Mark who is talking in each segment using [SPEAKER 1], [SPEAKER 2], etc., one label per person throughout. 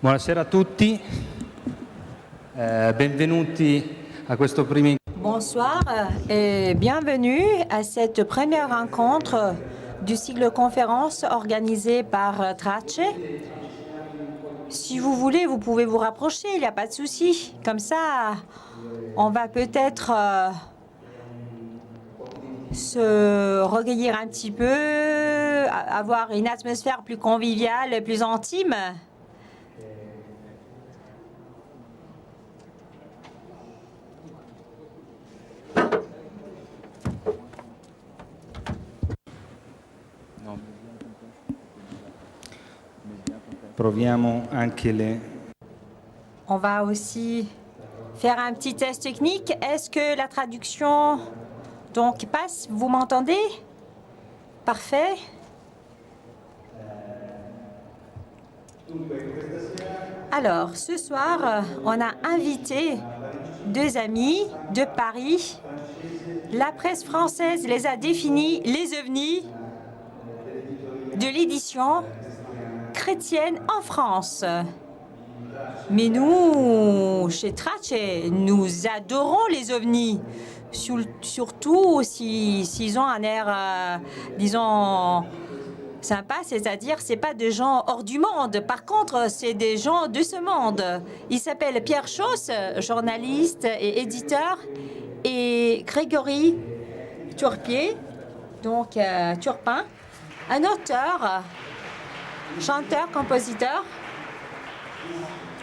[SPEAKER 1] Buonasera a tutti, benvenuti a questo primo.
[SPEAKER 2] Bonsoir et bienvenue à cette première rencontre du cycle conférence organisé par Trace. Si vous voulez, vous pouvez vous rapprocher, il n'y a pas de souci. Comme ça, on va peut-être se recueillir un petit peu, avoir une atmosphère plus conviviale, plus intime.
[SPEAKER 1] Proviamo anche le.
[SPEAKER 2] On va aussi faire un petit test technique. Est-ce que la traduction donc passe? Vous m'entendez? Parfait. Alors, ce soir, on a invité deux amis de Paris. La presse française les a définis les ovnis de l'édition chrétienne en France. Mais nous, chez Trace, nous adorons les ovnis, surtout s'ils ont un air, disons, sympa, c'est-à-dire c'est pas des gens hors du monde. Par contre, c'est des gens de ce monde. Il s'appelle Pierre Chausse, journaliste et éditeur, et Grégory Turpier, donc Turpin, un auteur, chanteur, compositeur,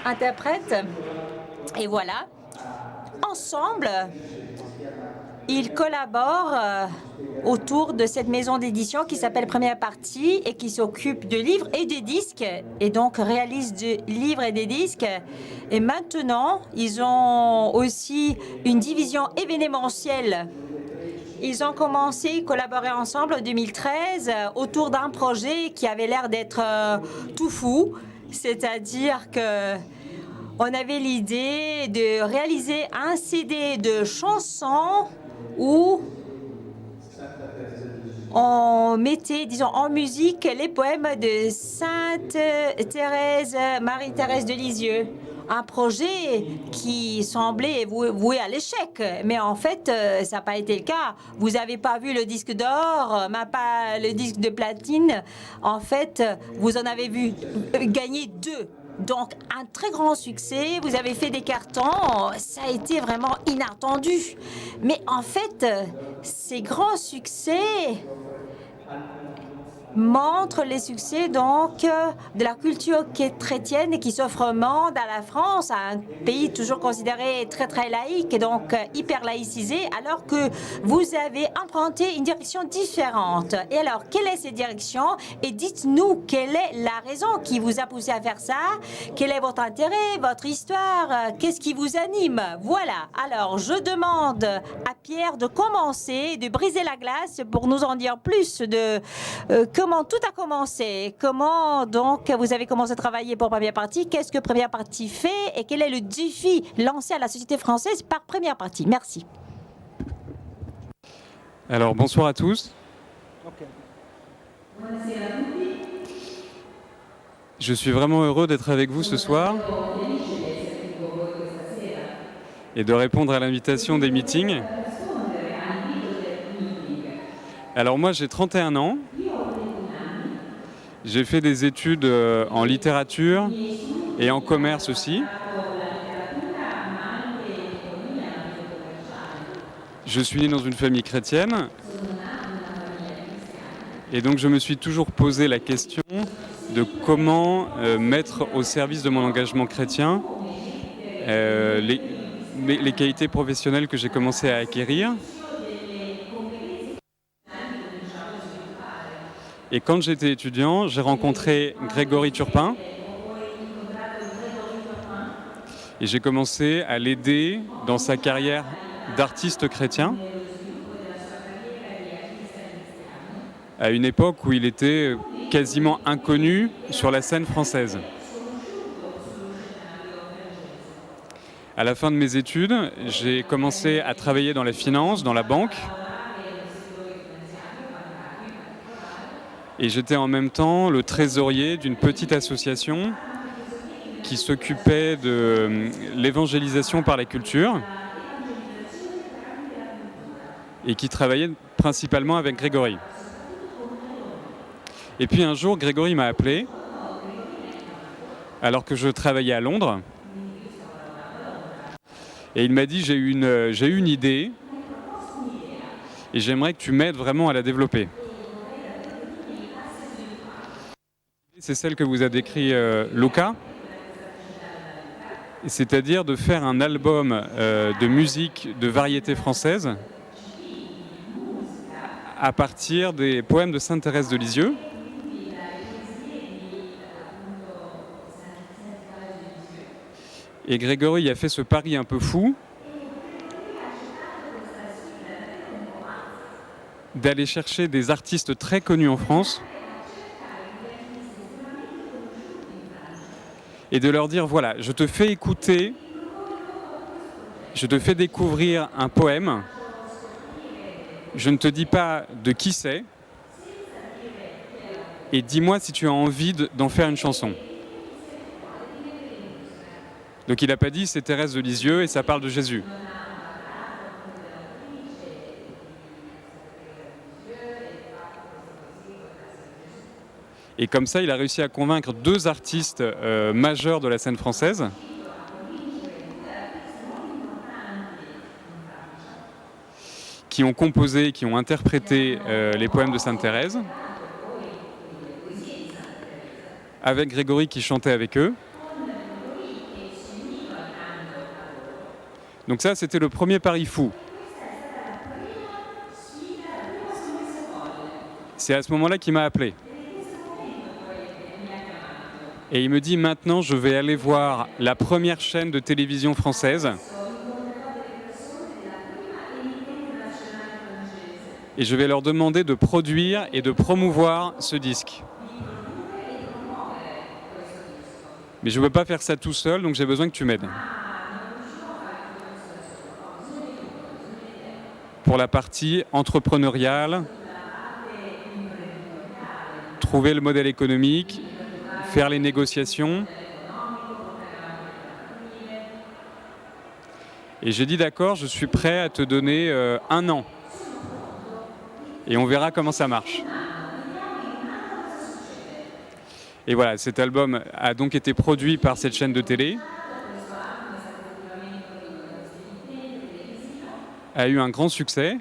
[SPEAKER 2] interprète. Et voilà, ensemble, ils collaborent autour de cette maison d'édition qui s'appelle Première Partie et qui s'occupe de livres et de disques et donc réalise des livres et des disques. Et maintenant, ils ont aussi une division événementielle. Ils ont commencé à collaborer ensemble en 2013 autour d'un projet qui avait l'air d'être tout fou, c'est-à-dire que on avait l'idée de réaliser un CD de chansons où on mettait, disons, en musique les poèmes de Sainte Thérèse, Marie-Thérèse de Lisieux. Un projet qui semblait voué à l'échec, mais en fait, ça n'a pas été le cas. Vous n'avez pas vu le disque d'or, même pas le disque de platine. En fait, vous en avez vu gagner deux. Donc, un très grand succès. Vous avez fait des cartons. Ça a été vraiment inattendu. Mais en fait, ces grands succès montre les succès donc de la culture chrétienne qui s'offre au monde, à la France, à un pays toujours considéré très très laïque et donc hyper laïcisé, alors que vous avez emprunté une direction différente. Et alors, quelle est cette direction? Et dites-nous quelle est la raison qui vous a poussé à faire ça? Quel est votre intérêt, votre histoire? Qu'est-ce qui vous anime? Voilà. Alors, je demande à Pierre de commencer, de briser la glace pour nous en dire plus de comment tout a commencé. Comment donc vous avez commencé à travailler pour Première Partie? Qu'est-ce que Première Partie fait? Et quel est le défi lancé à la société française par Première Partie? Merci.
[SPEAKER 3] Alors, bonsoir à tous. Je suis vraiment heureux d'être avec vous ce soir et de répondre à l'invitation des meetings. Alors moi, j'ai 31 ans. J'ai fait des études en littérature et en commerce aussi. Je suis né dans une famille chrétienne et donc je me suis toujours posé la question de comment mettre au service de mon engagement chrétien les qualités professionnelles que j'ai commencé à acquérir. Et quand j'étais étudiant, j'ai rencontré Grégory Turpin et j'ai commencé à l'aider dans sa carrière d'artiste chrétien à une époque où il était quasiment inconnu sur la scène française. À la fin de mes études, j'ai commencé à travailler dans la finance, dans la banque. Et j'étais en même temps le trésorier d'une petite association qui s'occupait de l'évangélisation par la culture et qui travaillait principalement avec Grégory. Et puis un jour, Grégory m'a appelé, alors que je travaillais à Londres, et il m'a dit j'ai eu une idée et j'aimerais que tu m'aides vraiment à la développer. C'est celle que vous a décrit Luca, c'est-à-dire de faire un album de musique de variété française à partir des poèmes de Sainte Thérèse de Lisieux. Et Grégory a fait ce pari un peu fou d'aller chercher des artistes très connus en France et de leur dire voilà, je te fais écouter, je te fais découvrir un poème, je ne te dis pas de qui c'est, et dis-moi si tu as envie d'en faire une chanson. Donc il n'a pas dit c'est Thérèse de Lisieux et ça parle de Jésus. Et comme ça, il a réussi à convaincre deux artistes majeurs de la scène française qui ont composé, qui ont interprété les poèmes de Sainte Thérèse, avec Grégory qui chantait avec eux. Donc ça, c'était le premier pari fou. C'est à ce moment-là qu'il m'a appelé. Et il me dit, maintenant, je vais aller voir la première chaîne de télévision française. Et je vais leur demander de produire et de promouvoir ce disque. Mais je ne peux pas faire ça tout seul, donc j'ai besoin que tu m'aides. Pour la partie entrepreneuriale, trouver le modèle économique, faire les négociations. Et j'ai dit d'accord, je suis prêt à te donner 1 an. Et on verra comment ça marche. Et voilà, cet album a donc été produit par cette chaîne de télé, a eu un grand succès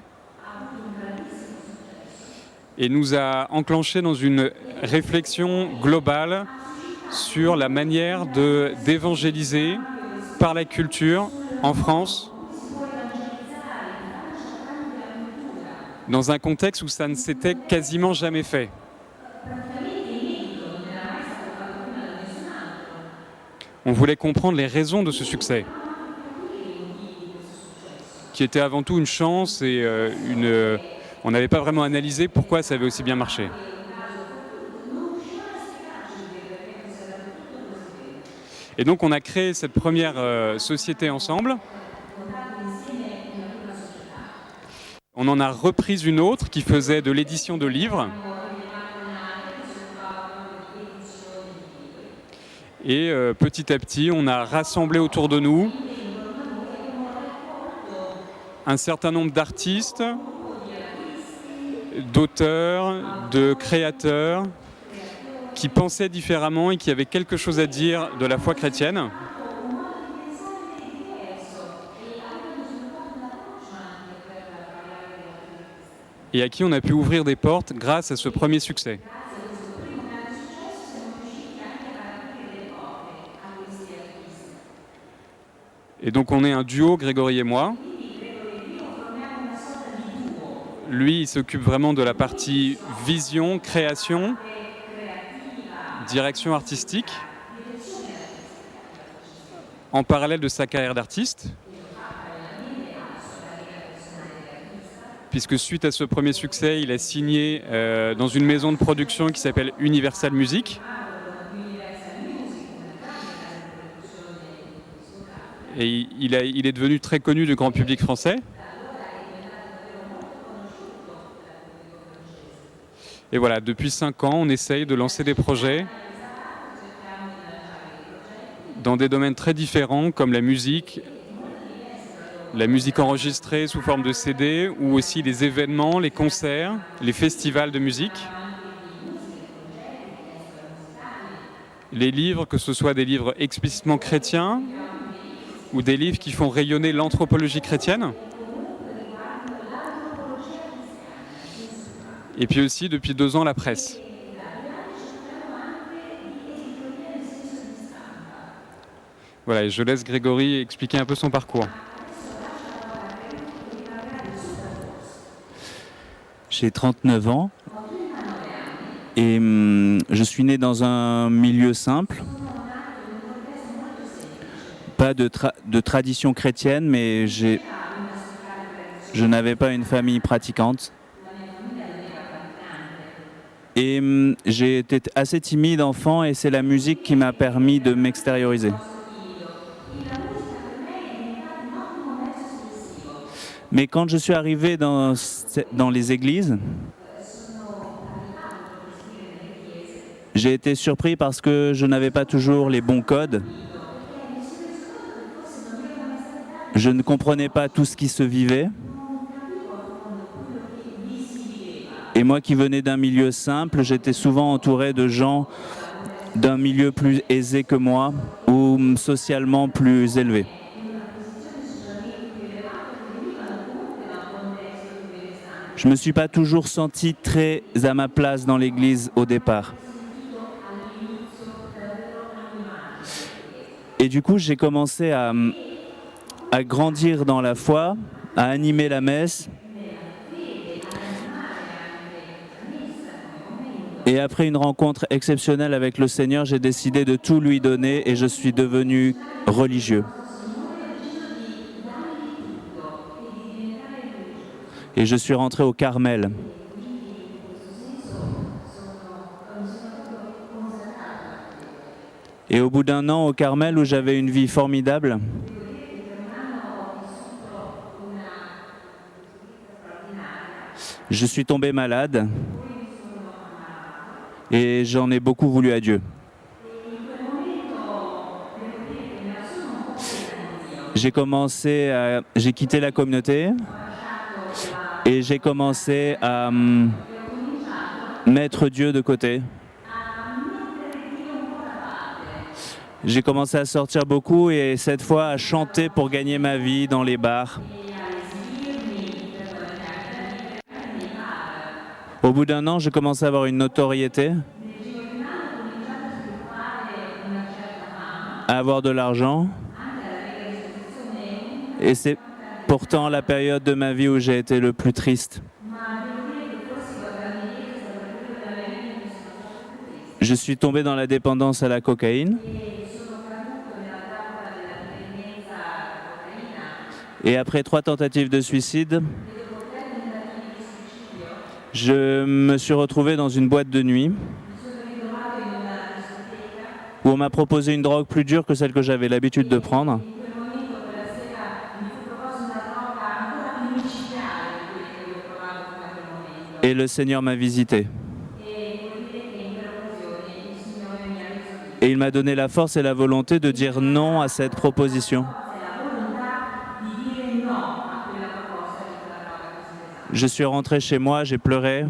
[SPEAKER 3] et nous a enclenché dans une réflexion globale sur la manière d'évangéliser par la culture en France, dans un contexte où ça ne s'était quasiment jamais fait. On voulait comprendre les raisons de ce succès, qui était avant tout une chance et on n'avait pas vraiment analysé pourquoi ça avait aussi bien marché. Et donc on a créé cette première société ensemble. On en a repris une autre qui faisait de l'édition de livres. Et petit à petit, on a rassemblé autour de nous un certain nombre d'artistes, d'auteurs, de créateurs qui pensaient différemment et qui avaient quelque chose à dire de la foi chrétienne. Et à qui on a pu ouvrir des portes grâce à ce premier succès. Et donc on est un duo, Grégory et moi. Lui, il s'occupe vraiment de la partie vision, création, direction artistique, en parallèle de sa carrière d'artiste. Puisque suite à ce premier succès, il a signé dans une maison de production qui s'appelle Universal Music. Et il est devenu très connu du grand public français. Et voilà, depuis 5 ans, on essaye de lancer des projets, dans des domaines très différents comme la musique enregistrée sous forme de CD, ou aussi les événements, les concerts, les festivals de musique. Les livres, que ce soit des livres explicitement chrétiens ou des livres qui font rayonner l'anthropologie chrétienne. Et puis aussi, depuis 2 ans, la presse. Voilà, et je laisse Grégory expliquer un peu son parcours.
[SPEAKER 4] J'ai 39 ans et je suis né dans un milieu simple. Pas de tradition chrétienne, mais je n'avais pas une famille pratiquante. Et j'ai été assez timide enfant et c'est la musique qui m'a permis de m'extérioriser. Mais quand je suis arrivé dans les églises, j'ai été surpris parce que je n'avais pas toujours les bons codes. Je ne comprenais pas tout ce qui se vivait. Et moi qui venais d'un milieu simple, j'étais souvent entouré de gens d'un milieu plus aisé que moi ou socialement plus élevé. Je ne me suis pas toujours senti très à ma place dans l'église au départ. Et du coup, j'ai commencé à grandir dans la foi, à animer la messe. Et après une rencontre exceptionnelle avec le Seigneur, j'ai décidé de tout lui donner et je suis devenu religieux. Et je suis rentré au Carmel. Et au bout d'1 an au Carmel où j'avais une vie formidable, je suis tombé malade et j'en ai beaucoup voulu à Dieu. J'ai quitté la communauté et j'ai commencé à mettre Dieu de côté. J'ai commencé à sortir beaucoup et cette fois à chanter pour gagner ma vie dans les bars. Au bout d'1 an, j'ai commencé à avoir une notoriété, à avoir de l'argent. Et c'est pourtant la période de ma vie où j'ai été le plus triste. Je suis tombé dans la dépendance à la cocaïne. Et après 3 tentatives de suicide, je me suis retrouvé dans une boîte de nuit où on m'a proposé une drogue plus dure que celle que j'avais l'habitude de prendre. Et le Seigneur m'a visité. Et il m'a donné la force et la volonté de dire non à cette proposition. Je suis rentré chez moi, j'ai pleuré.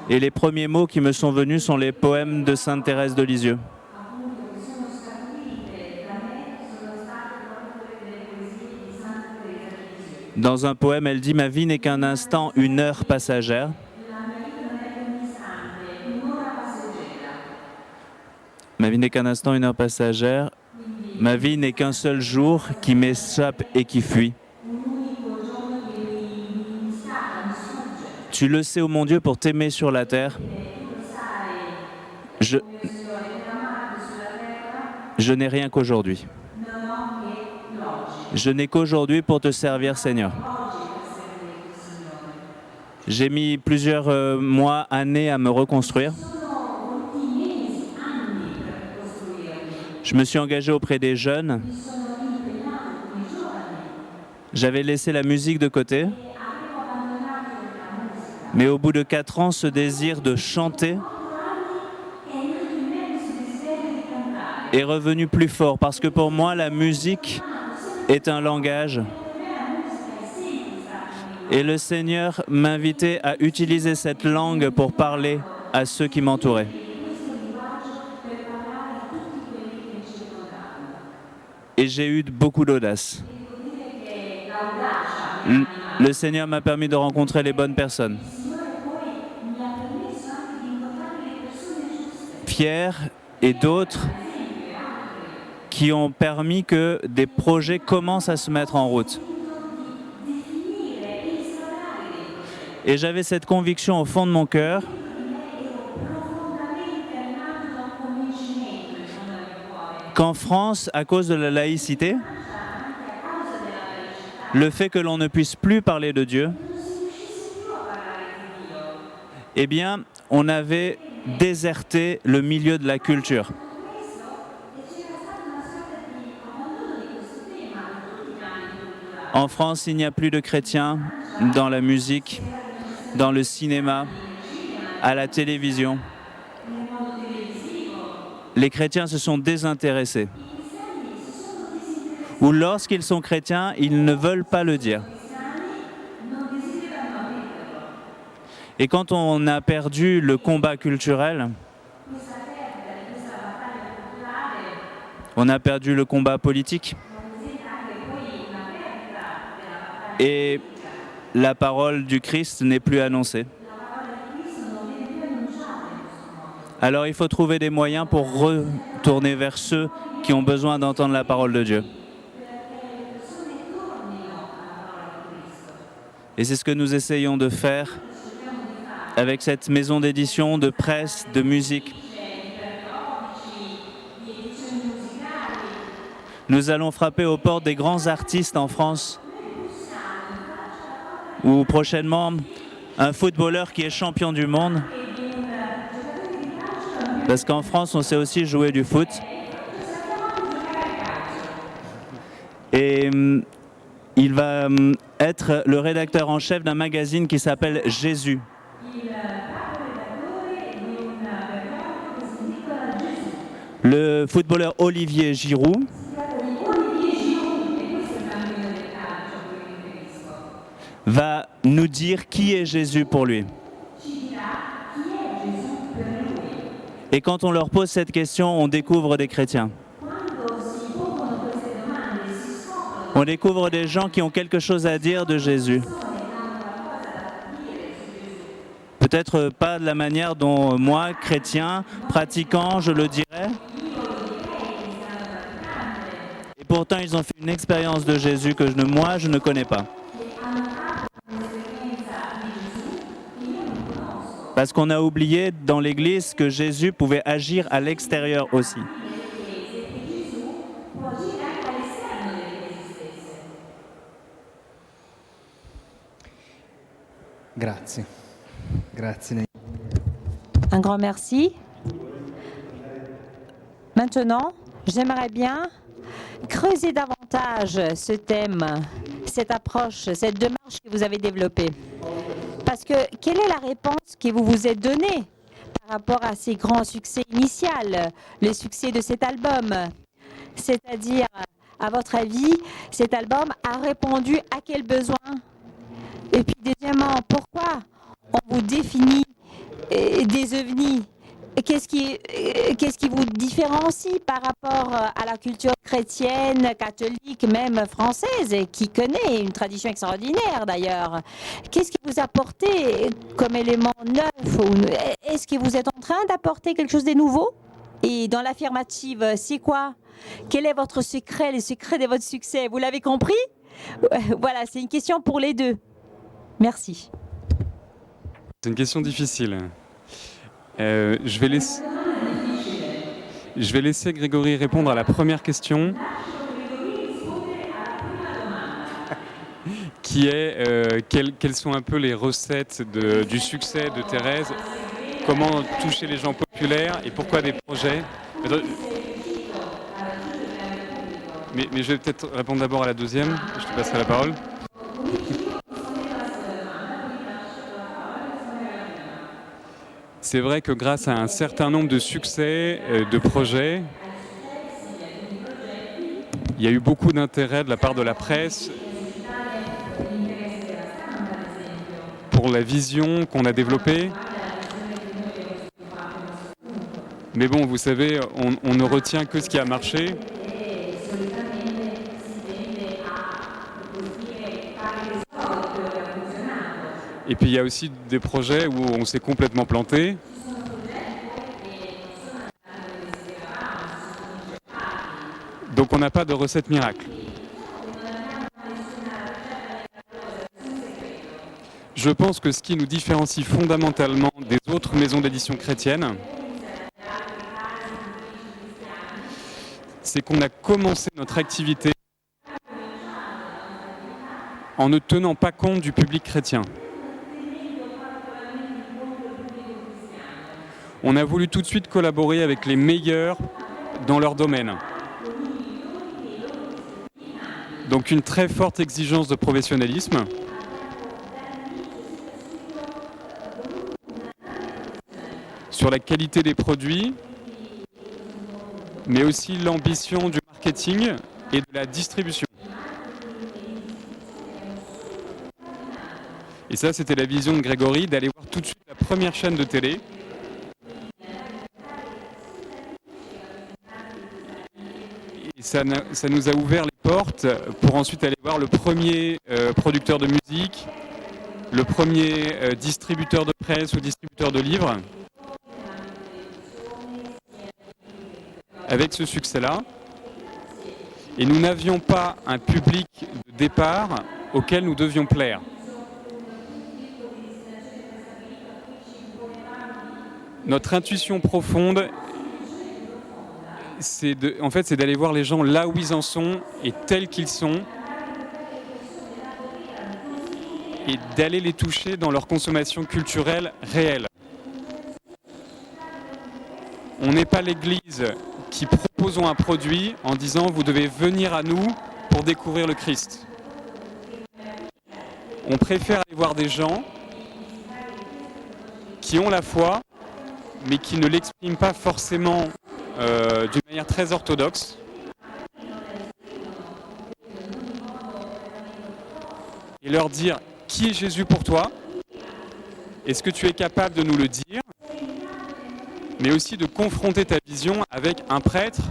[SPEAKER 4] Et les premiers mots qui me sont venus sont les poèmes de Sainte Thérèse de Lisieux. Dans un poème, elle dit « Ma vie n'est qu'un instant, une heure passagère. Ma vie n'est qu'un instant, une heure passagère. Ma vie n'est qu'un seul jour qui m'échappe et qui fuit. Tu le sais, ô mon Dieu, pour t'aimer sur la terre. Je n'ai rien qu'aujourd'hui. Je n'ai qu'aujourd'hui pour te servir, Seigneur. J'ai mis plusieurs mois, années à me reconstruire. Je me suis engagé auprès des jeunes. J'avais laissé la musique de côté. Mais au bout de 4 ans, ce désir de chanter est revenu plus fort parce que pour moi, la musique est un langage. Et le Seigneur m'invitait à utiliser cette langue pour parler à ceux qui m'entouraient. Et j'ai eu beaucoup d'audace. Le Seigneur m'a permis de rencontrer les bonnes personnes. Pierre et d'autres qui ont permis que des projets commencent à se mettre en route. Et j'avais cette conviction au fond de mon cœur qu'en France, à cause de la laïcité, le fait que l'on ne puisse plus parler de Dieu, eh bien, on avait déserté le milieu de la culture. En France, il n'y a plus de chrétiens dans la musique, dans le cinéma, à la télévision. Les chrétiens se sont désintéressés. Ou lorsqu'ils sont chrétiens, ils ne veulent pas le dire. Et quand on a perdu le combat culturel, on a perdu le combat politique. Et la parole du Christ n'est plus annoncée. Alors il faut trouver des moyens pour retourner vers ceux qui ont besoin d'entendre la parole de Dieu. Et c'est ce que nous essayons de faire avec cette maison d'édition, de presse, de musique. Nous allons frapper aux portes des grands artistes en France, ou prochainement un footballeur qui est champion du monde. Parce qu'en France, on sait aussi jouer du foot. Et il va être le rédacteur en chef d'un magazine qui s'appelle Jésus. Le footballeur Olivier Giroud va nous dire qui est Jésus pour lui. Et quand on leur pose cette question, on découvre des chrétiens. On découvre des gens qui ont quelque chose à dire de Jésus. Peut-être pas de la manière dont moi, chrétien, pratiquant, je le dirais. Et pourtant, ils ont fait une expérience de Jésus que moi, je ne connais pas. Parce qu'on a oublié dans l'Église que Jésus pouvait agir à l'extérieur aussi.
[SPEAKER 1] Grazie. Grazie.
[SPEAKER 2] Un grand merci. Maintenant, j'aimerais bien creuser davantage ce thème, cette approche, cette démarche que vous avez développée. Parce que quelle est la réponse que vous vous êtes donnée par rapport à ces grands succès initiaux, le succès de cet album? C'est-à-dire, à votre avis, cet album a répondu à quel besoin? Et puis, deuxièmement, pourquoi on vous définit des ovnis? Qu'est-ce qui vous différencie par rapport à la culture chrétienne, catholique, même française, et qui connaît une tradition extraordinaire d'ailleurs? Qu'est-ce qui vous apportez comme élément neuf? Est-ce que vous êtes en train d'apporter quelque chose de nouveau? Et dans l'affirmative, c'est quoi? Quel est votre secret, le secret de votre succès? Vous l'avez compris? Voilà, c'est une question pour les deux. Merci.
[SPEAKER 3] C'est une question difficile. Je vais laisser Grégory répondre à la première question, qui est quelles sont un peu les recettes du succès de Thérèse, comment toucher les gens populaires et pourquoi des projets. Mais je vais peut-être répondre d'abord à la deuxième, je te passerai la parole. C'est vrai que grâce à un certain nombre de succès, de projets, Il y a eu beaucoup d'intérêt de la part de la presse pour la vision qu'on a développée. Mais bon, vous savez, on ne retient que ce qui a marché. Et puis il y a aussi des projets où on s'est complètement planté. Donc on n'a pas de recette miracle. Je pense que ce qui nous différencie fondamentalement des autres maisons d'édition chrétiennes, c'est qu'on a commencé notre activité en ne tenant pas compte du public chrétien. On a voulu tout de suite collaborer avec les meilleurs dans leur domaine. Donc une très forte exigence de professionnalisme. Sur la qualité des produits, mais aussi l'ambition du marketing et de la distribution. Et ça, c'était la vision de Grégory, d'aller voir tout de suite la première chaîne de télé. Et ça nous a ouvert les portes pour ensuite aller voir le premier producteur de musique, le premier distributeur de presse ou distributeur de livres. Avec ce succès-là, et nous n'avions pas un public de départ auquel nous devions plaire. Notre intuition profonde, c'est d'aller voir les gens là où ils en sont et tels qu'ils sont, et d'aller les toucher dans leur consommation culturelle réelle. On n'est pas l'Église qui proposons un produit en disant « vous devez venir à nous pour découvrir le Christ ». On préfère aller voir des gens qui ont la foi, mais qui ne l'expriment pas forcément d'une manière très orthodoxe. Et leur dire « qui est Jésus pour toi ? Est-ce que tu es capable de nous le dire ? » mais aussi de confronter ta vision avec un prêtre,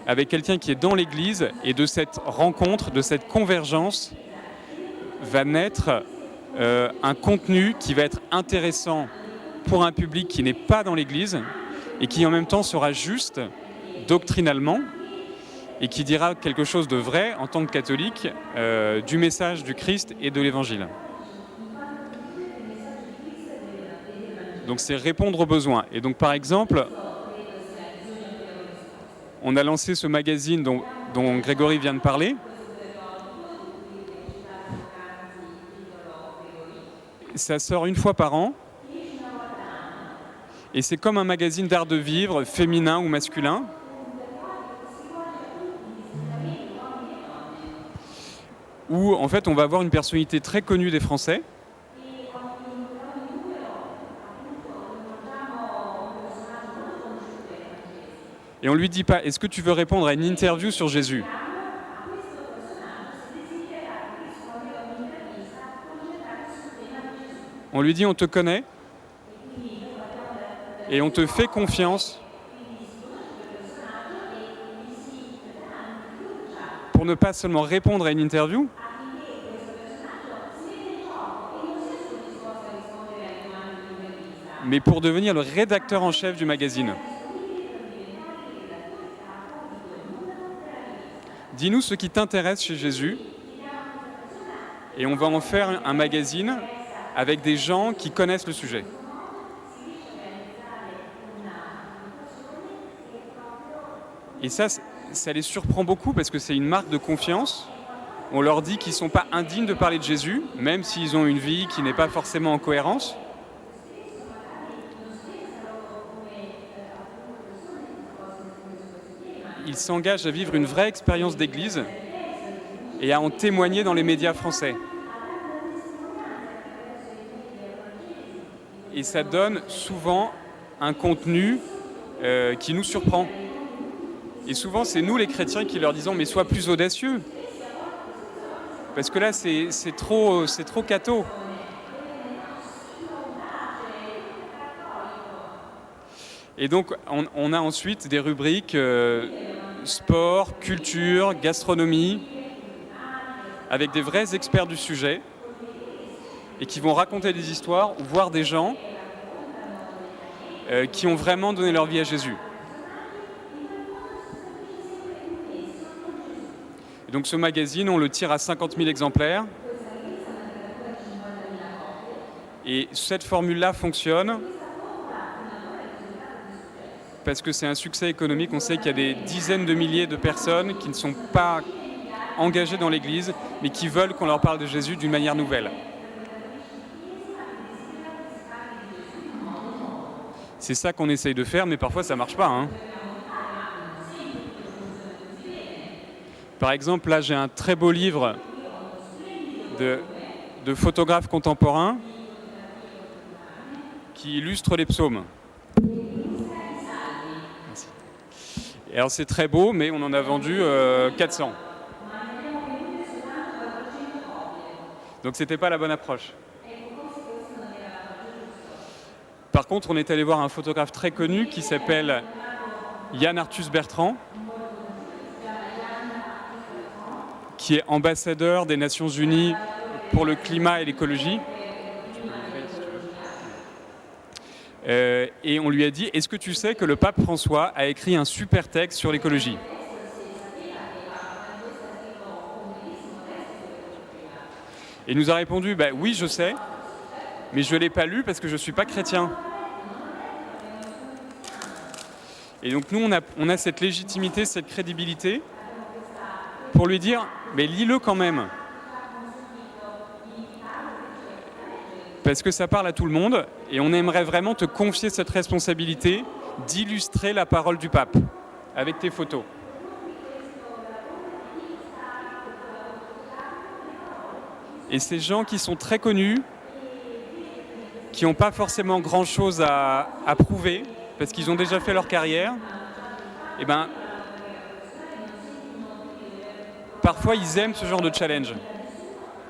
[SPEAKER 3] avec quelqu'un qui est dans l'Église, et de cette rencontre, de cette convergence, va naître un contenu qui va être intéressant pour un public qui n'est pas dans l'Église, et qui en même temps sera juste, doctrinalement, et qui dira quelque chose de vrai, en tant que catholique, du message du Christ et de l'Évangile. Donc c'est répondre aux besoins. Et donc par exemple, on a lancé ce magazine dont Grégory vient de parler. Ça sort une fois par an. Et c'est comme un magazine d'art de vivre, féminin ou masculin. Où en fait on va avoir une personnalité très connue des Français. Et on ne lui dit pas, est-ce que tu veux répondre à une interview sur Jésus ? On lui dit, on te connaît et on te fait confiance pour ne pas seulement répondre à une interview, mais pour devenir le rédacteur en chef du magazine. Dis-nous ce qui t'intéresse chez Jésus et on va en faire un magazine avec des gens qui connaissent le sujet. Et ça les surprend beaucoup parce que c'est une marque de confiance. On leur dit qu'ils ne sont pas indignes de parler de Jésus, même s'ils ont une vie qui n'est pas forcément en cohérence. Ils s'engagent à vivre une vraie expérience d'église et à en témoigner dans les médias français. Et ça donne souvent un contenu qui nous surprend. Et souvent, c'est nous les chrétiens qui leur disons « mais sois plus audacieux ». Parce que là, c'est trop catho. Et donc, on a ensuite des rubriques sport, culture, gastronomie, avec des vrais experts du sujet, et qui vont raconter des histoires ou voir des gens qui ont vraiment donné leur vie à Jésus. Et donc ce magazine, on le tire à 50 000 exemplaires. Et cette formule-là fonctionne parce que c'est un succès économique. On sait qu'il y a des dizaines de milliers de personnes qui ne sont pas engagées dans l'Église, mais qui veulent qu'on leur parle de Jésus d'une manière nouvelle. C'est ça qu'on essaye de faire, mais parfois ça ne marche pas, hein. Par exemple, là j'ai un très beau livre de photographes contemporains qui illustre les psaumes. Merci. Et alors c'est très beau, mais on en a vendu 400. Donc c'était pas la bonne approche. Par contre, on est allé voir un photographe très connu qui s'appelle Yann Arthus Bertrand, qui est ambassadeur des Nations Unies pour le climat et l'écologie. Et on lui a dit, est-ce que tu sais que le pape François a écrit un super texte sur l'écologie ? Et il nous a répondu, bah, oui, je sais, mais je ne l'ai pas lu parce que je ne suis pas chrétien. Et donc nous, on a cette légitimité, cette crédibilité pour lui dire, mais lis-le quand même. Parce que ça parle à tout le monde et on aimerait vraiment te confier cette responsabilité d'illustrer la parole du pape avec tes photos. Et ces gens qui sont très connus, qui n'ont pas forcément grand-chose à prouver, parce qu'ils ont déjà fait leur carrière, et ben, parfois ils aiment ce genre de challenge.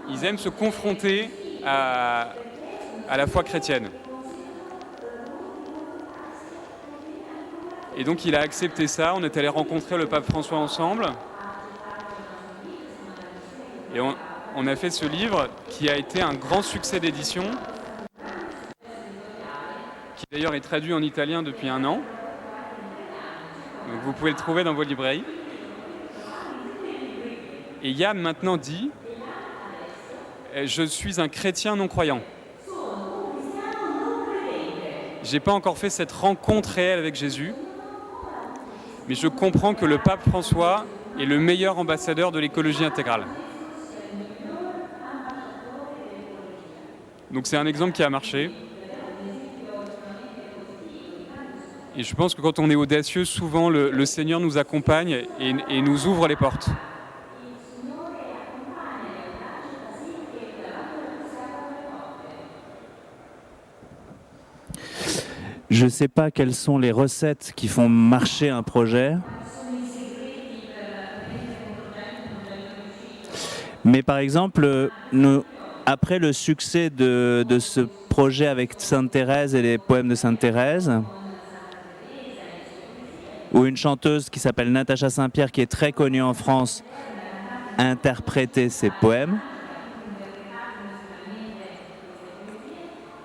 [SPEAKER 3] Ils aiment se confronter à la foi chrétienne. Et donc il a accepté ça, on est allé rencontrer le pape François ensemble. Et on a fait ce livre qui a été un grand succès d'édition, qui d'ailleurs est traduit en italien depuis 1 an. Donc vous pouvez le trouver dans vos librairies. Et Yann maintenant dit « Je suis un chrétien non-croyant. J'ai pas encore fait cette rencontre réelle avec Jésus, mais je comprends que le pape François est le meilleur ambassadeur de l'écologie intégrale. » Donc c'est un exemple qui a marché. Et je pense que quand on est audacieux, souvent le Seigneur nous accompagne et nous ouvre les portes.
[SPEAKER 4] Je ne sais pas quelles sont les recettes qui font marcher un projet. Mais par exemple, après le succès de ce projet avec Sainte Thérèse et les poèmes de Sainte Thérèse, où une chanteuse qui s'appelle Natacha Saint-Pierre, qui est très connue en France, interprétait ses poèmes,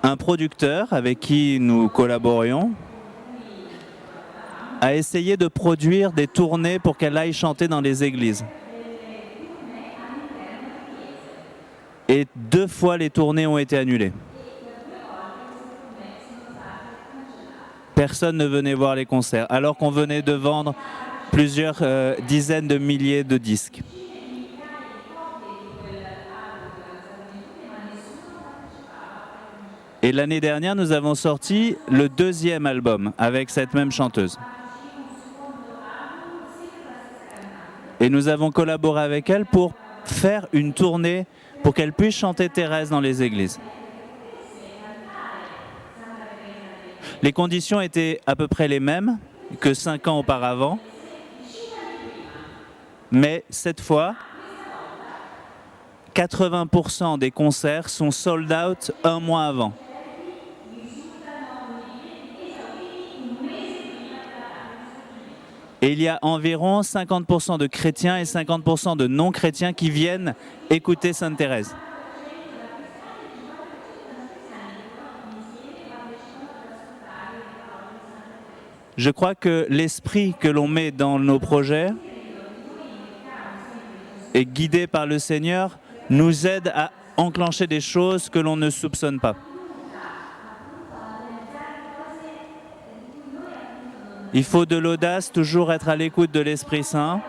[SPEAKER 4] un producteur avec qui nous collaborions a essayé de produire des tournées pour qu'elle aille chanter dans les églises. Et 2 fois les tournées ont été annulées. Personne ne venait voir les concerts, alors qu'on venait de vendre plusieurs dizaines de milliers de disques. Et l'année dernière, nous avons sorti le 2e album avec cette même chanteuse. Et nous avons collaboré avec elle pour faire une tournée pour qu'elle puisse chanter Thérèse dans les églises. Les conditions étaient à peu près les mêmes que 5 ans auparavant. Mais cette fois, 80% des concerts sont sold out un mois avant. Et il y a environ 50% de chrétiens et 50% de non-chrétiens qui viennent écouter Sainte Thérèse. Je crois que l'esprit que l'on met dans nos projets et guidé par le Seigneur nous aide à enclencher des choses que l'on ne soupçonne pas. Il faut de l'audace, toujours être à l'écoute de l'Esprit Saint,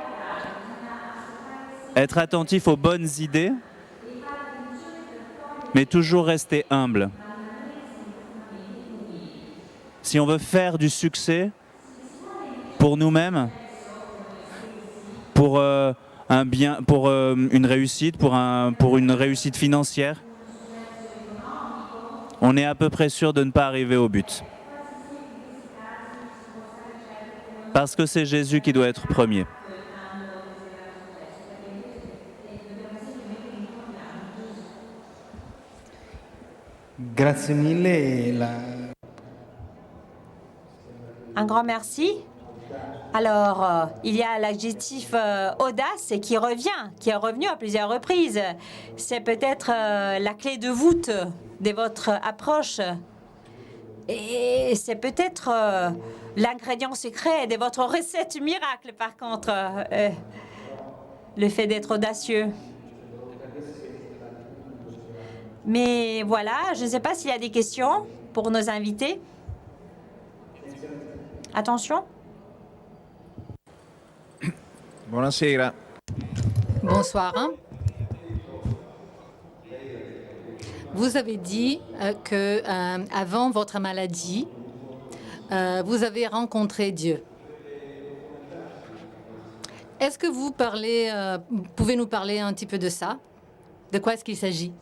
[SPEAKER 4] être attentif aux bonnes idées, mais toujours rester humble. Si on veut faire du succès pour nous-mêmes, pour une réussite, pour une réussite financière, on est à peu près sûr de ne pas arriver au but. Parce que c'est Jésus qui doit être premier.
[SPEAKER 1] Grazie mille.
[SPEAKER 2] Un grand merci. Alors, il y a l'adjectif audace qui est revenu à plusieurs reprises. C'est peut-être la clé de voûte de votre approche. Et c'est peut-être l'ingrédient secret de votre recette miracle, par contre, le fait d'être audacieux. Mais voilà, je ne sais pas s'il y a des questions pour nos invités. Attention.
[SPEAKER 5] Buonasera.
[SPEAKER 6] Bonsoir. Vous avez dit que avant votre maladie, vous avez rencontré Dieu. Est-ce que vous pouvez nous parler un petit peu de ça? De quoi est-ce qu'il s'agit?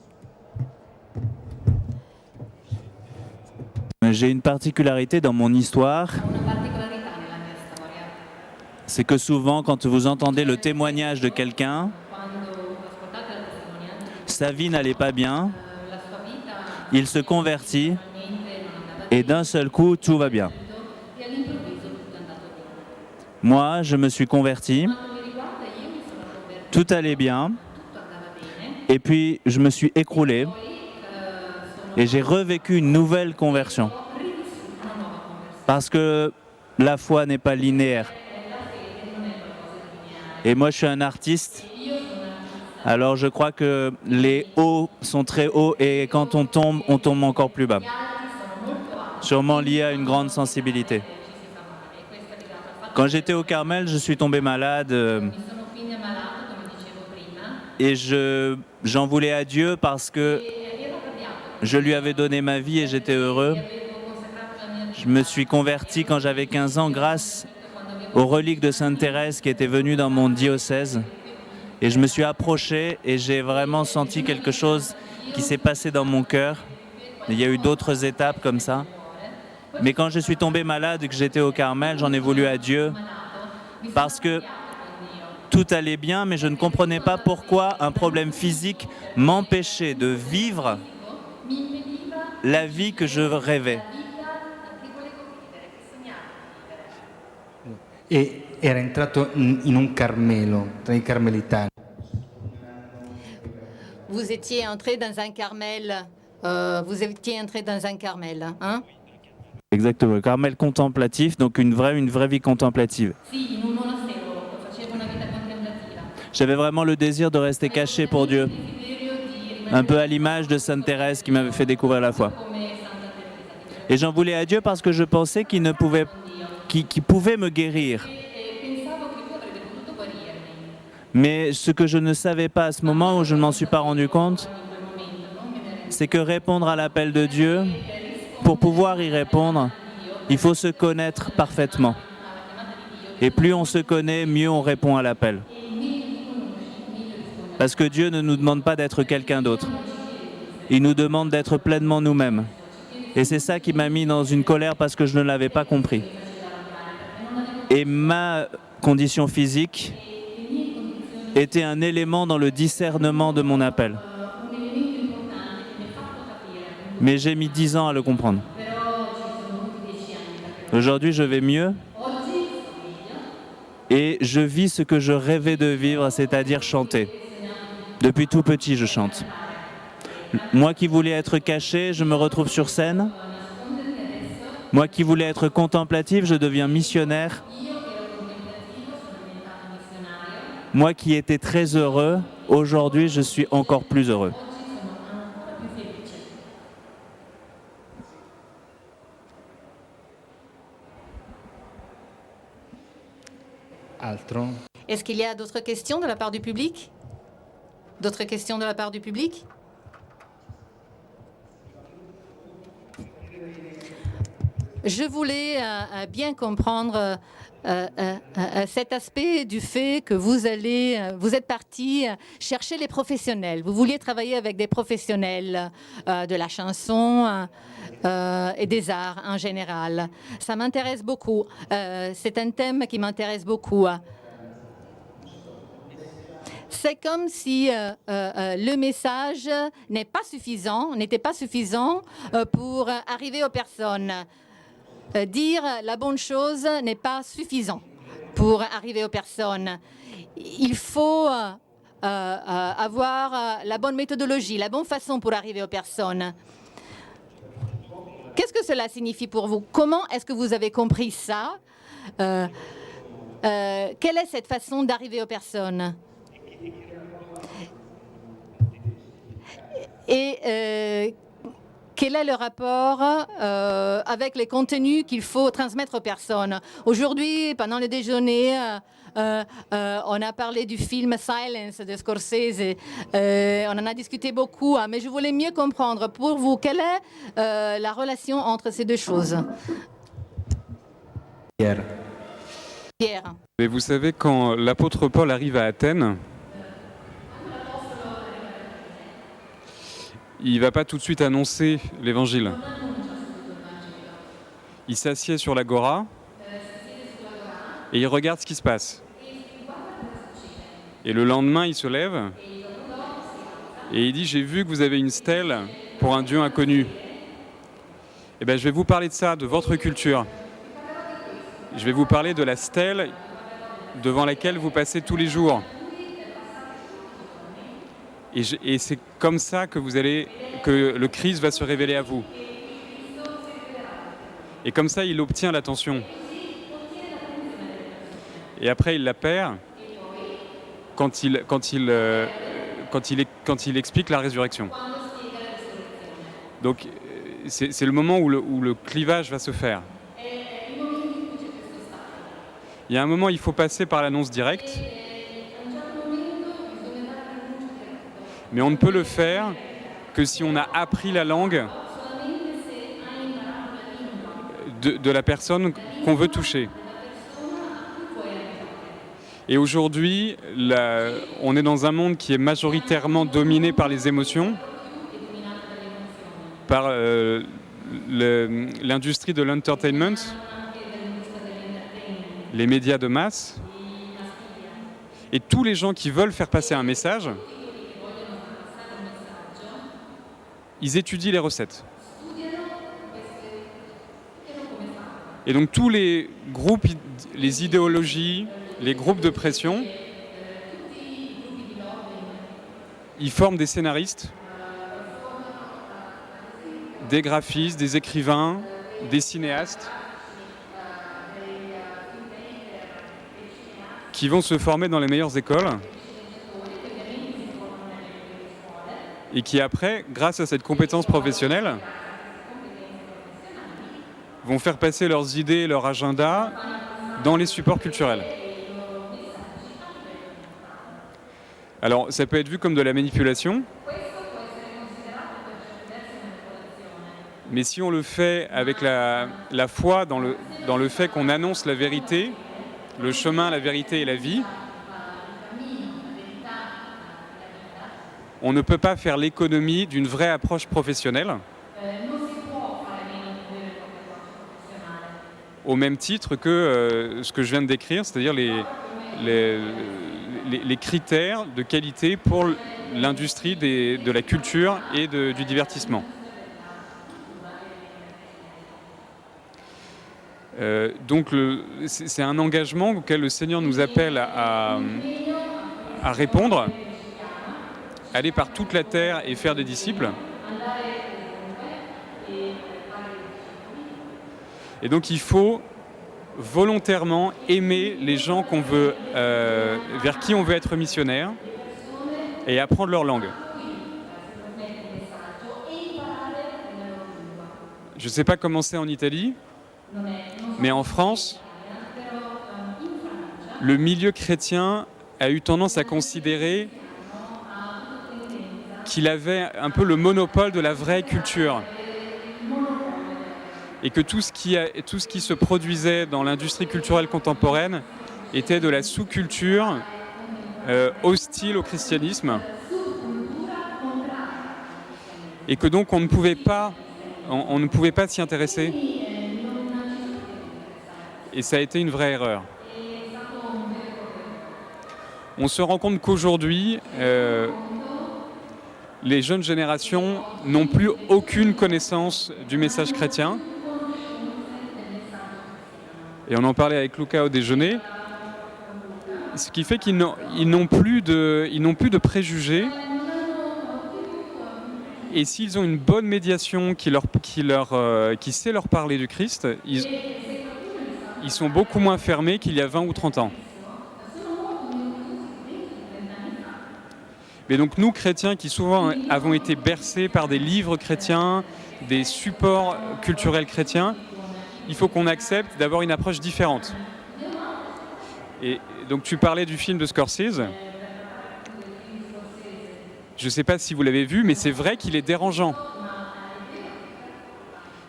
[SPEAKER 4] J'ai une particularité dans mon histoire. C'est que souvent, quand vous entendez le témoignage de quelqu'un, sa vie n'allait pas bien, il se convertit et d'un seul coup, tout va bien. Moi, je me suis converti, tout allait bien, et puis je me suis écroulé et j'ai revécu une nouvelle conversion. Parce que la foi n'est pas linéaire. Et moi, je suis un artiste, alors je crois que les hauts sont très hauts et quand on tombe encore plus bas. Sûrement lié à une grande sensibilité. Quand j'étais au Carmel, je suis tombé malade et j'en voulais à Dieu parce que je lui avais donné ma vie et j'étais heureux. Je me suis converti quand j'avais 15 ans grâce aux reliques de Sainte Thérèse qui étaient venues dans mon diocèse. Et je me suis approché et j'ai vraiment senti quelque chose qui s'est passé dans mon cœur. Il y a eu d'autres étapes comme ça. Mais quand je suis tombé malade et que j'étais au Carmel, j'en ai voulu à Dieu parce que tout allait bien, mais je ne comprenais pas pourquoi un problème physique m'empêchait de vivre la vie que je rêvais.
[SPEAKER 1] E era entrato in un Carmelo, tra i carmelitani.
[SPEAKER 6] Vous étiez entré dans un Carmel. Hein?
[SPEAKER 4] Exactement, le Carmel contemplatif, donc une vraie vie contemplative. J'avais vraiment le désir de rester caché pour Dieu, un peu à l'image de Sainte Thérèse qui m'avait fait découvrir la foi. Et j'en voulais à Dieu parce que je pensais qu'il pouvait me guérir. Mais ce que je ne savais pas à ce moment où je ne m'en suis pas rendu compte, c'est que répondre à l'appel de Dieu, pour pouvoir y répondre, il faut se connaître parfaitement. Et plus on se connaît, mieux on répond à l'appel. Parce que Dieu ne nous demande pas d'être quelqu'un d'autre. Il nous demande d'être pleinement nous-mêmes. Et c'est ça qui m'a mis dans une colère parce que je ne l'avais pas compris. Et ma condition physique été un élément dans le discernement de mon appel. Mais j'ai mis 10 ans à le comprendre. Aujourd'hui, je vais mieux et je vis ce que je rêvais de vivre, c'est-à-dire chanter. Depuis tout petit, je chante. Moi qui voulais être caché, je me retrouve sur scène. Moi qui voulais être contemplatif, je deviens missionnaire. Moi qui étais très heureux, aujourd'hui, je suis encore plus heureux.
[SPEAKER 1] Altro?
[SPEAKER 6] Est-ce qu'il y a d'autres questions de la part du public? D'autres questions de la part du public? Je voulais bien comprendre cet aspect du fait que vous êtes parti chercher les professionnels. Vous vouliez travailler avec des professionnels de la chanson et des arts en général. Ça m'intéresse beaucoup. C'est un thème qui m'intéresse beaucoup. C'est comme si le message n'était pas suffisant pour arriver aux personnes. Dire la bonne chose n'est pas suffisant pour arriver aux personnes. Il faut avoir la bonne méthodologie, la bonne façon pour arriver aux personnes. Qu'est-ce que cela signifie pour vous? Comment est-ce que vous avez compris ça? Quelle est cette façon d'arriver aux personnes? Et quel est le rapport avec les contenus qu'il faut transmettre aux personnes? Aujourd'hui, pendant le déjeuner, on a parlé du film Silence de Scorsese. On en a discuté beaucoup, mais je voulais mieux comprendre. Pour vous, quelle est la relation entre ces deux choses?
[SPEAKER 1] Pierre.
[SPEAKER 6] Pierre.
[SPEAKER 3] Et vous savez, quand l'apôtre Paul arrive à Athènes, il ne va pas tout de suite annoncer l'évangile. Il s'assied sur l'agora et il regarde ce qui se passe. Et le lendemain, il se lève et il dit « J'ai vu que vous avez une stèle pour un Dieu inconnu. » Eh bien, je vais vous parler de ça, de votre culture. Je vais vous parler de la stèle devant laquelle vous passez tous les jours. Et c'est comme ça que le Christ va se révéler à vous. Et comme ça, il obtient l'attention. Et après, il la perd quand il explique la résurrection. Donc, c'est le moment où le clivage va se faire. Il y a un moment, il faut passer par l'annonce directe. Mais on ne peut le faire que si on a appris la langue de la personne qu'on veut toucher. Et aujourd'hui, on est dans un monde qui est majoritairement dominé par les émotions, par l'industrie de l'entertainment, les médias de masse, et tous les gens qui veulent faire passer un message, ils étudient les recettes. Et donc tous les groupes, les idéologies, les groupes de pression, ils forment des scénaristes, des graphistes, des écrivains, des cinéastes, qui vont se former dans les meilleures écoles et qui après, grâce à cette compétence professionnelle, vont faire passer leurs idées, leur agenda dans les supports culturels. Alors, ça peut être vu comme de la manipulation, mais si on le fait avec la foi dans le fait qu'on annonce la vérité, le chemin, la vérité et la vie, on ne peut pas faire l'économie d'une vraie approche professionnelle, au même titre que ce que je viens de décrire, c'est-à-dire les les critères de qualité pour l'industrie de la culture et du divertissement. Donc c'est un engagement auquel le Seigneur nous appelle à répondre, aller par toute la terre et faire des disciples. Et donc il faut volontairement aimer les gens vers qui on veut être missionnaire et apprendre leur langue. Je ne sais pas comment c'est en Italie, mais en France, le milieu chrétien a eu tendance à considérer qu'il avait un peu le monopole de la vraie culture. Et que tout ce qui se produisait dans l'industrie culturelle contemporaine était de la sous-culture hostile au christianisme. Et que donc on ne pouvait pas s'y intéresser. Et ça a été une vraie erreur. On se rend compte qu'aujourd'hui, les jeunes générations n'ont plus aucune connaissance du message chrétien. Et on en parlait avec Luca au déjeuner. Ce qui fait qu'ils n'ont plus de préjugés. Et s'ils ont une bonne médiation qui sait leur parler du Christ, ils sont beaucoup moins fermés qu'il y a 20 ou 30 ans. Mais donc nous, chrétiens, qui souvent avons été bercés par des livres chrétiens, des supports culturels chrétiens, il faut qu'on accepte d'avoir une approche différente. Et donc tu parlais du film de Scorsese. Je ne sais pas si vous l'avez vu, mais c'est vrai qu'il est dérangeant.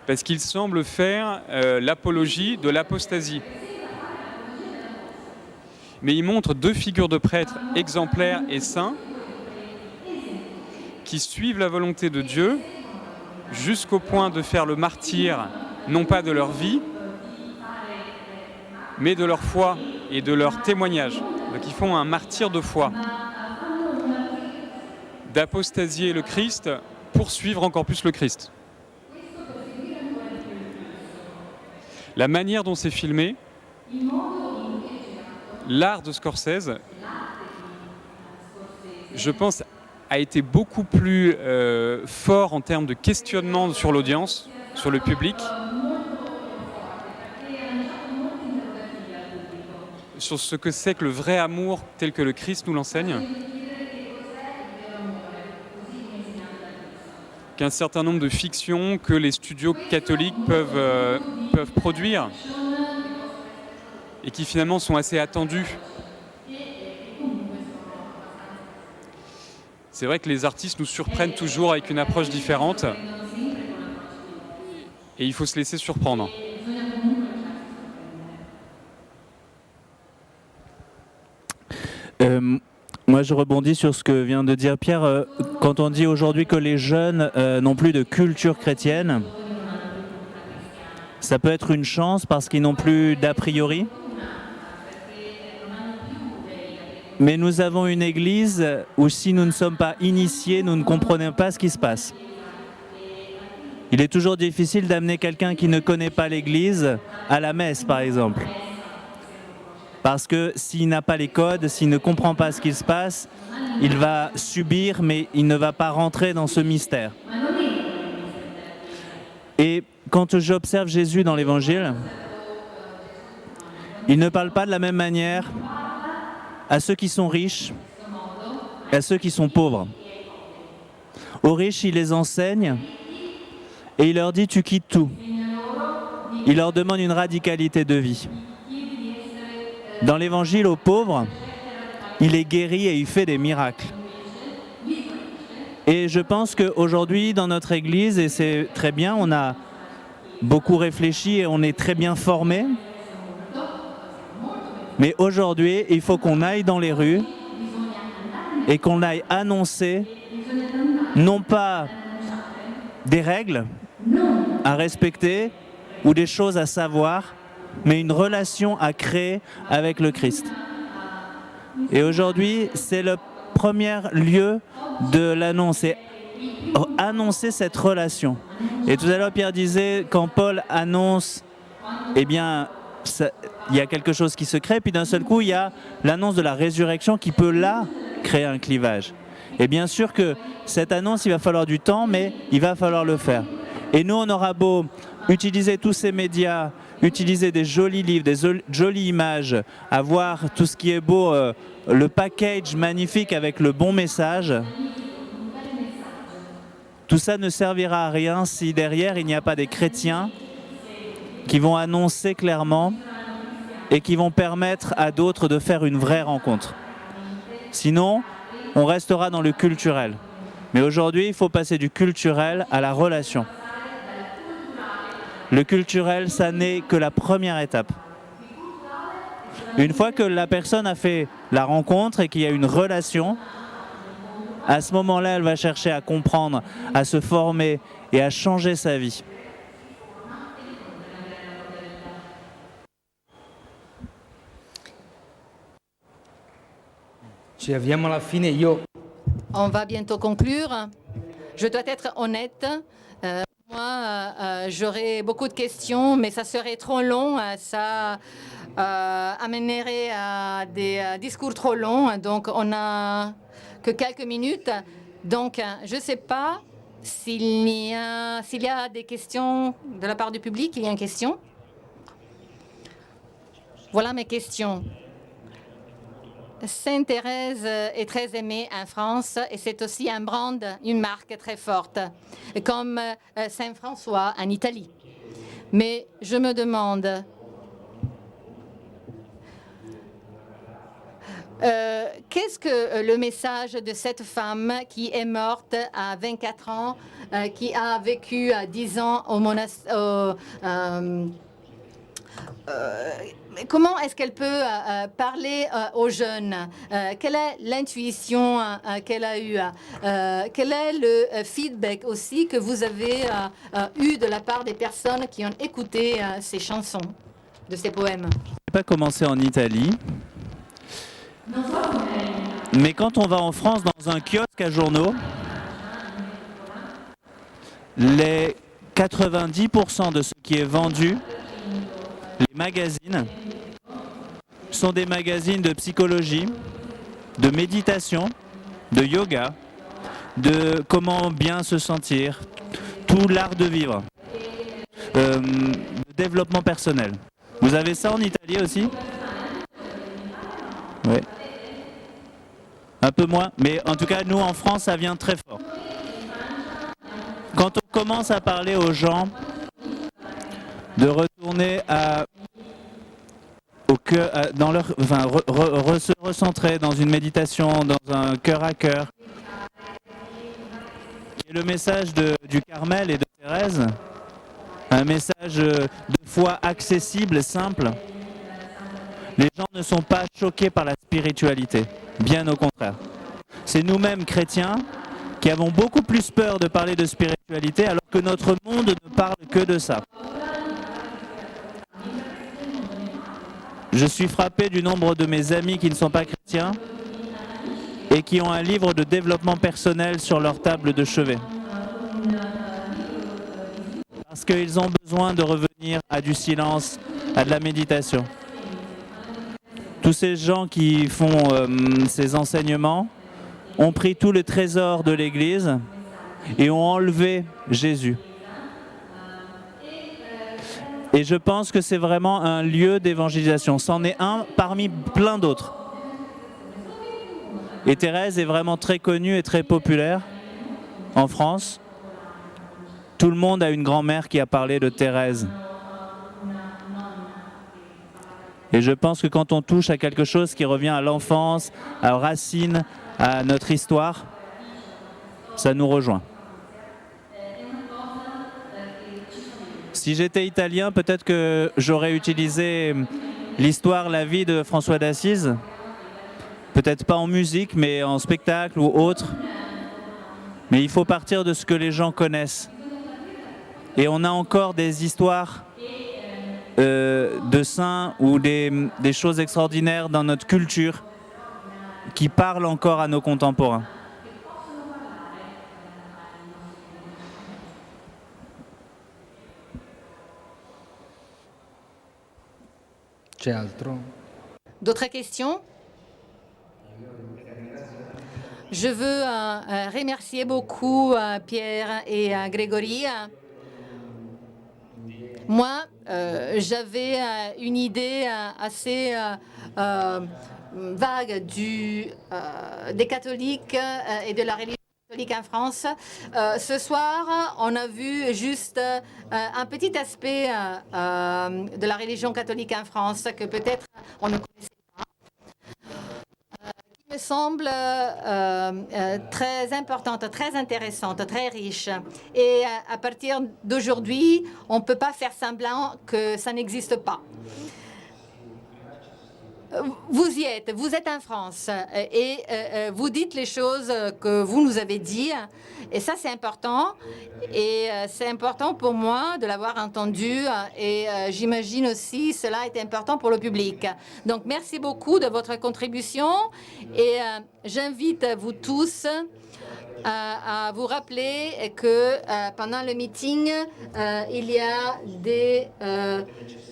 [SPEAKER 3] Parce qu'il semble faire l'apologie de l'apostasie. Mais il montre deux figures de prêtres exemplaires et saints qui suivent la volonté de Dieu jusqu'au point de faire le martyre, non pas de leur vie, mais de leur foi et de leur témoignage. Donc ils font un martyre de foi. D'apostasier le Christ pour suivre encore plus le Christ. La manière dont c'est filmé, l'art de Scorsese, je pense, a été beaucoup plus fort en termes de questionnement sur l'audience, sur le public, sur ce que c'est que le vrai amour tel que le Christ nous l'enseigne, qu'un certain nombre de fictions que les studios catholiques peuvent produire et qui finalement sont assez attendues. C'est vrai que les artistes nous surprennent toujours avec une approche différente et il faut se laisser surprendre.
[SPEAKER 4] Moi, je rebondis sur ce que vient de dire Pierre. Quand on dit aujourd'hui que les jeunes n'ont plus de culture chrétienne, ça peut être une chance parce qu'ils n'ont plus d'a priori. Mais nous avons une église où si nous ne sommes pas initiés, nous ne comprenons pas ce qui se passe. Il est toujours difficile d'amener quelqu'un qui ne connaît pas l'église à la messe, par exemple. Parce que s'il n'a pas les codes, s'il ne comprend pas ce qui se passe, il va subir, mais il ne va pas rentrer dans ce mystère. Et quand j'observe Jésus dans l'Évangile, il ne parle pas de la même manière à ceux qui sont riches et à ceux qui sont pauvres. Aux riches, il les enseigne et il leur dit « tu quittes tout ». Il leur demande une radicalité de vie. Dans l'Évangile aux pauvres, il est guéri et il fait des miracles. Et je pense qu'aujourd'hui, dans notre Église, et c'est très bien, on a beaucoup réfléchi et on est très bien formés. Mais aujourd'hui, il faut qu'on aille dans les rues et qu'on aille annoncer, non pas des règles à respecter ou des choses à savoir, mais une relation à créer avec le Christ. Et aujourd'hui, c'est le premier lieu de l'annonce, c'est annoncer cette relation. Et tout à l'heure, Pierre disait, quand Paul annonce, eh bien, il y a quelque chose qui se crée, puis d'un seul coup, il y a l'annonce de la résurrection qui peut là créer un clivage. Et bien sûr que cette annonce, il va falloir du temps, mais il va falloir le faire. Et nous, on aura beau utiliser tous ces médias, utiliser des jolis livres, des jolies images, avoir tout ce qui est beau, le package magnifique avec le bon message. Tout ça ne servira à rien si derrière il n'y a pas des chrétiens qui vont annoncer clairement et qui vont permettre à d'autres de faire une vraie rencontre. Sinon, on restera dans le culturel. Mais aujourd'hui, il faut passer du culturel à la relation. Le culturel, ça n'est que la première étape. Une fois que la personne a fait la rencontre et qu'il y a une relation, à ce moment-là, elle va chercher à comprendre, à se former et à changer sa vie.
[SPEAKER 1] Ci arriviamo alla fine,
[SPEAKER 6] On va bientôt conclure. Je dois être honnête. Moi, j'aurais beaucoup de questions, mais ça serait trop long. Ça amènerait à des discours trop longs. Donc, on n'a que quelques minutes. Donc, je ne sais pas s'il y a des questions de la part du public. Il y a une question? Voilà mes questions. Sainte Thérèse est très aimée en France et c'est aussi un brand, une marque très forte, comme Saint François en Italie. Mais je me demande, qu'est-ce que le message de cette femme qui est morte à 24 ans, qui a vécu 10 ans au monastère, comment est-ce qu'elle peut parler aux jeunes? Quelle est l'intuition qu'elle a eue? Quel est le feedback aussi que vous avez eu de la part des personnes qui ont écouté ces chansons, de ces poèmes?
[SPEAKER 4] Je n'ai pas commencé en Italie, mais quand on va en France dans un kiosque à journaux, les 90% de ce qui est vendu, les magazines, sont des magazines de psychologie, de méditation, de yoga, de comment bien se sentir, tout l'art de vivre, de développement personnel. Vous avez ça en Italie aussi? Oui. Un peu moins, mais en tout cas, nous en France, ça vient très fort. Quand on commence à parler aux gens de retourner au cœur, dans leur, enfin, se recentrer dans une méditation, dans un cœur à cœur, qui est le message du Carmel et de Thérèse, un message de foi accessible, simple. Les gens ne sont pas choqués par la spiritualité, bien au contraire. C'est nous-mêmes chrétiens qui avons beaucoup plus peur de parler de spiritualité alors que notre monde ne parle que de ça. Je suis frappé du nombre de mes amis qui ne sont pas chrétiens et qui ont un livre de développement personnel sur leur table de chevet. Parce qu'ils ont besoin de revenir à du silence, à de la méditation. Tous ces gens qui font ces enseignements ont pris tout le trésor de l'Église et ont enlevé Jésus. Et je pense que c'est vraiment un lieu d'évangélisation. C'en est un parmi plein d'autres. Et Thérèse est vraiment très connue et très populaire en France. Tout le monde a une grand-mère qui a parlé de Thérèse. Et je pense que quand on touche à quelque chose qui revient à l'enfance, à racines, à notre histoire, ça nous rejoint. Si j'étais italien, peut-être que j'aurais utilisé l'histoire, la vie de François d'Assise. Peut-être pas en musique, mais en spectacle ou autre. Mais il faut partir de ce que les gens connaissent. Et on a encore des histoires de saints ou des choses extraordinaires dans notre culture qui parle encore à nos contemporains.
[SPEAKER 1] C'è altro?
[SPEAKER 6] D'autres questions? Je veux remercier beaucoup Pierre et Grégory. Moi, j'avais une idée assez vague des catholiques et de la religion catholique en France. Ce soir, on a vu juste un petit aspect de la religion catholique en France que peut-être on ne connaissait pas. Qui me semble très importante, très intéressante, très riche. Et à partir d'aujourd'hui, on ne peut pas faire semblant que ça n'existe pas. Vous y êtes, vous êtes en France et vous dites les choses que vous nous avez dit et ça c'est important et c'est important pour moi de l'avoir entendu et j'imagine aussi cela est important pour le public. Donc merci beaucoup de votre contribution et j'invite vous tous à vous rappeler que pendant le meeting, il y a des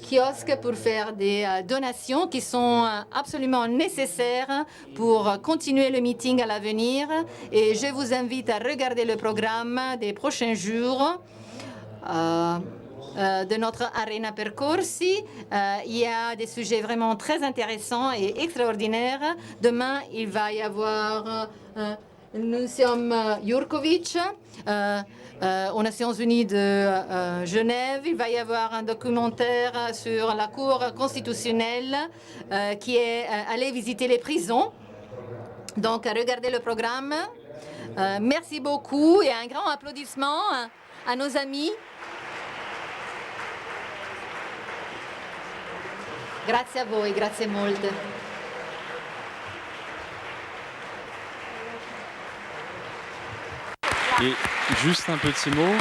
[SPEAKER 6] kiosques pour faire des donations qui sont absolument nécessaires pour continuer le meeting à l'avenir. Et je vous invite à regarder le programme des prochains jours de notre Arena Percorsi. Il y a des sujets vraiment très intéressants et extraordinaires. Demain, il va y avoir Nusium Jurkovic aux Nations Unies de Genève. Il va y avoir un documentaire sur la Cour constitutionnelle qui est allé visiter les prisons. Donc, regardez le programme. Merci beaucoup et un grand applaudissement à nos amis. Grazie a voi, grazie molte.
[SPEAKER 3] Et juste un petit mot,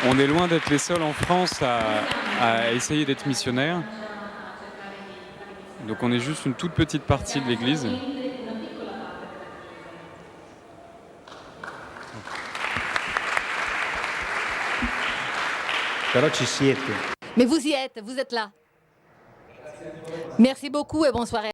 [SPEAKER 3] on est loin d'être les seuls en France à essayer d'être missionnaires. Donc on est juste une toute petite partie de l'Église.
[SPEAKER 1] Però ci siete.
[SPEAKER 6] Mais vous y êtes là. Merci beaucoup et bonne soirée.